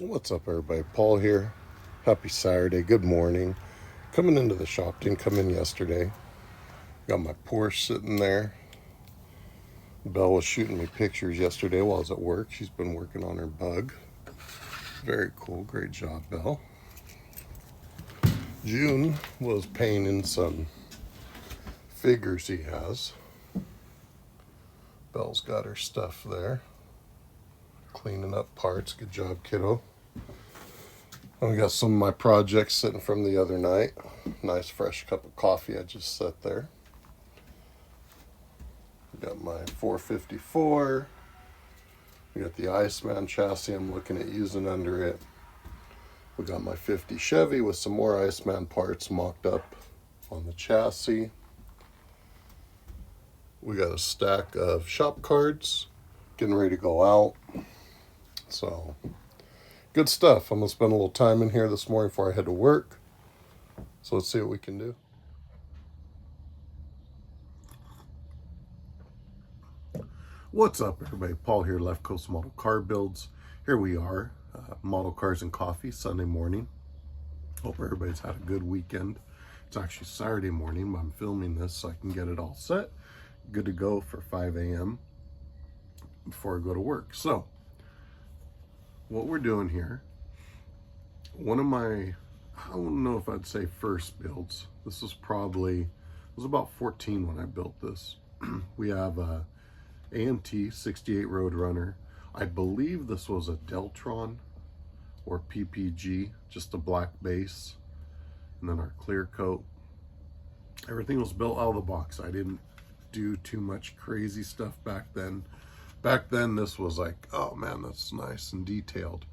What's up, everybody? Paul here. Happy Saturday. Good morning. Coming into the shop. Didn't come in yesterday. Got my Porsche sitting there. Belle was shooting me pictures yesterday while I was at work. She's been working on her bug. Very cool. Great job, Belle. June was painting some figures he has. Belle's got her stuff there. Cleaning up parts. Good job, kiddo. I got some of my projects sitting from the other night. Nice fresh cup of coffee I just set there. Got my 454. We got the Iceman chassis I'm looking at using under it. We got my 50 Chevy with some more Iceman parts mocked up on the chassis. We got a stack of shop cards getting ready to go out. So, good stuff. I'm going to spend a little time in here this morning before I head to work. So let's see what we can do. What's up, everybody? Paul here, Left Coast Model Car Builds. Here we are, Model Cars and Coffee, Sunday morning. Hope everybody's had a good weekend. It's actually Saturday morning, but I'm filming this so I can get it all set. Good to go for 5 a.m. before I go to work. So, what we're doing here, one of my, I don't know if I'd say first builds. This was probably, it was about 14 when I built this. We have a AMT 68 RoadRunner. I believe this was a Deltron or PPG, just a black base, and then our clear coat. Everything was built out of the box. I didn't do too much crazy stuff back then. Back then, this was like, oh man, that's nice and detailed.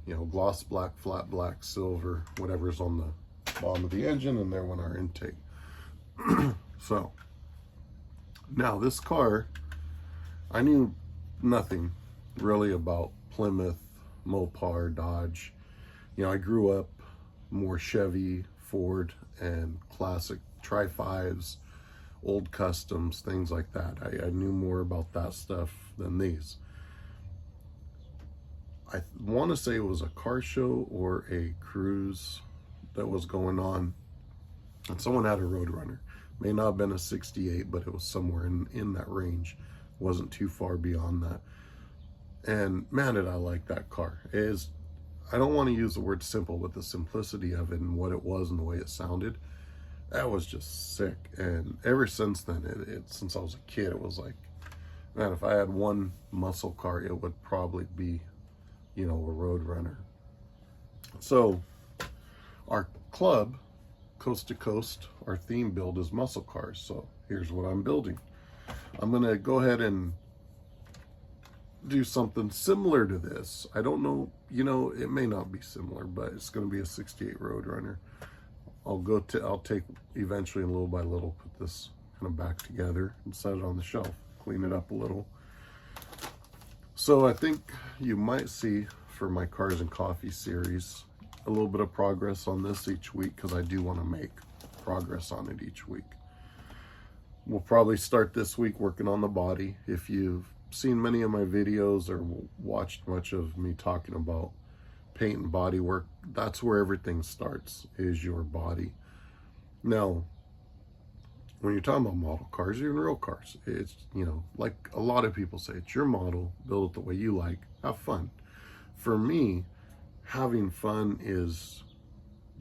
You know, gloss black, flat black, silver, whatever's on the bottom of the engine, and there went our intake. So, now this car, I knew nothing really about Plymouth, Mopar, Dodge. You know, I grew up more Chevy, Ford, and classic Tri-5s, old customs, things like that. I knew more about that stuff than these. I want to say it was a car show or a cruise that was going on, and someone had a RoadRunner. May not have been a 68, but it was somewhere in that range. Wasn't too far beyond that. And man, did I like that car. It is, I don't want to use the word simple, but the simplicity of it and what it was and the way it sounded, that was just sick. And ever since then, since I was a kid, it was like, man, if I had one muscle car, it would probably be, you know, a RoadRunner. So our club, Coast to Coast, our theme build is muscle cars. So here's what I'm building. I'm going to go ahead and do something similar to this. I don't know, you know, it may not be similar, but it's going to be a 68 RoadRunner. I'll take eventually, and little by little, put this kind of back together and set it on the shelf, clean it up a little. So I think you might see for my Cars and Coffee series a little bit of progress on this each week, because I do want to make progress on it each week. We'll probably start this week working on the body. If you've seen many of my videos or watched much of me talking about paint and body work, that's where everything starts, is your body. Now, when you're talking about model cars, even real cars, it's, you know, like a lot of people say, it's your model, build it the way you like, have fun. For me, having fun is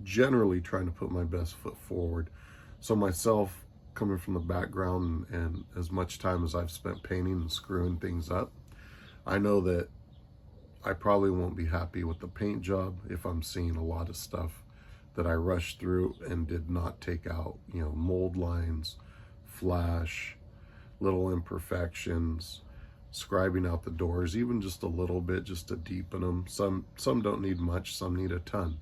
generally trying to put my best foot forward. So myself, coming from the background and as much time as I've spent painting and screwing things up, I know that I probably won't be happy with the paint job if I'm seeing a lot of stuff that I rushed through and did not take out, you know, mold lines, flash, little imperfections, scribing out the doors, even just a little bit, just to deepen them. Some don't need much, some need a ton.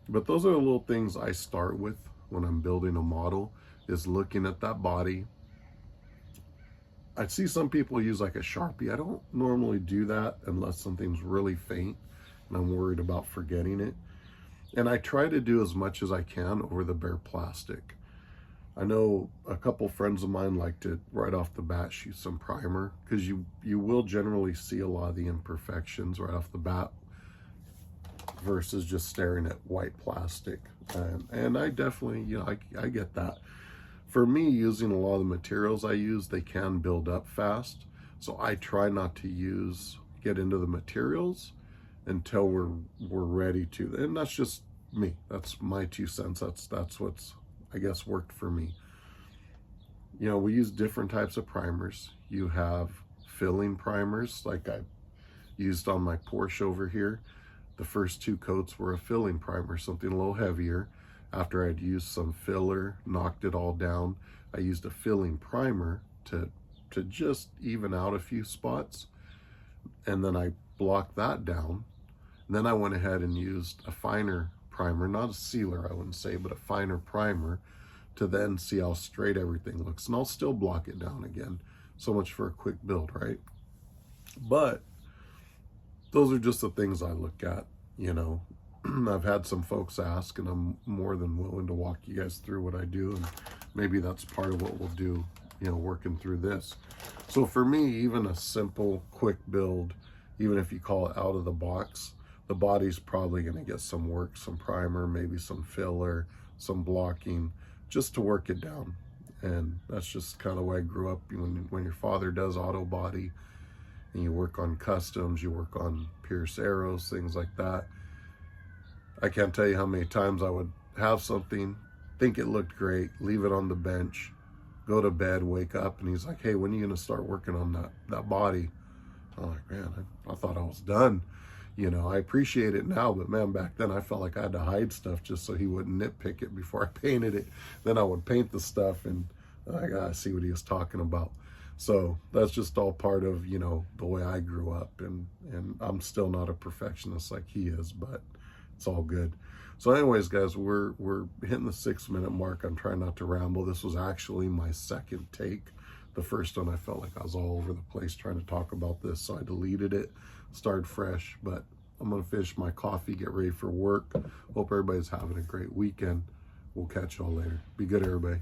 But those are the little things I start with when I'm building a model, is looking at that body. I see some people use like a Sharpie. I don't normally do that unless something's really faint and I'm worried about forgetting it. And I try to do as much as I can over the bare plastic. I know a couple friends of mine like to right off the bat shoot some primer, because you will generally see a lot of the imperfections right off the bat versus just staring at white plastic. And I definitely, you know, I get that. For me, using a lot of the materials I use, they can build up fast. So I try not to get into the materials until we're ready to. And that's just me. That's my 2 cents. That's what's, I guess, worked for me. You know, we use different types of primers. You have filling primers, like I used on my Porsche over here. The first 2 coats were a filling primer, something a little heavier. After I'd used some filler, knocked it all down, I used a filling primer to just even out a few spots. And then I blocked that down. And then I went ahead and used a finer primer, not a sealer, I wouldn't say, but a finer primer, to then see how straight everything looks. And I'll still block it down again. So much for a quick build, right? But those are just the things I look at, you know. I've had some folks ask, and I'm more than willing to walk you guys through what I do, and maybe that's part of what we'll do, you know, working through this. So for me, even a simple, quick build, even if you call it out of the box, the body's probably going to get some work, some primer, maybe some filler, some blocking, just to work it down. And that's just kind of the way I grew up. When your father does auto body, and you work on customs, you work on pierce arrows, things like that. I can't tell you how many times I would have something, think it looked great, leave it on the bench, go to bed, wake up, and he's like, hey, when are you going to start working on that body? I'm like, man, I thought I was done. You know, I appreciate it now, but man, back then I felt like I had to hide stuff just so he wouldn't nitpick it before I painted it. Then I would paint the stuff, and I gotta see what he was talking about. So that's just all part of, you know, the way I grew up, and I'm still not a perfectionist like he is, but it's all good. So anyways, guys, we're hitting the 6-minute mark. I'm trying not to ramble. This was actually my second take. The first one, I felt like I was all over the place trying to talk about this, so I deleted it, started fresh. But I'm gonna finish my coffee, get ready for work. Hope everybody's having a great weekend. We'll catch y'all later. Be good, everybody.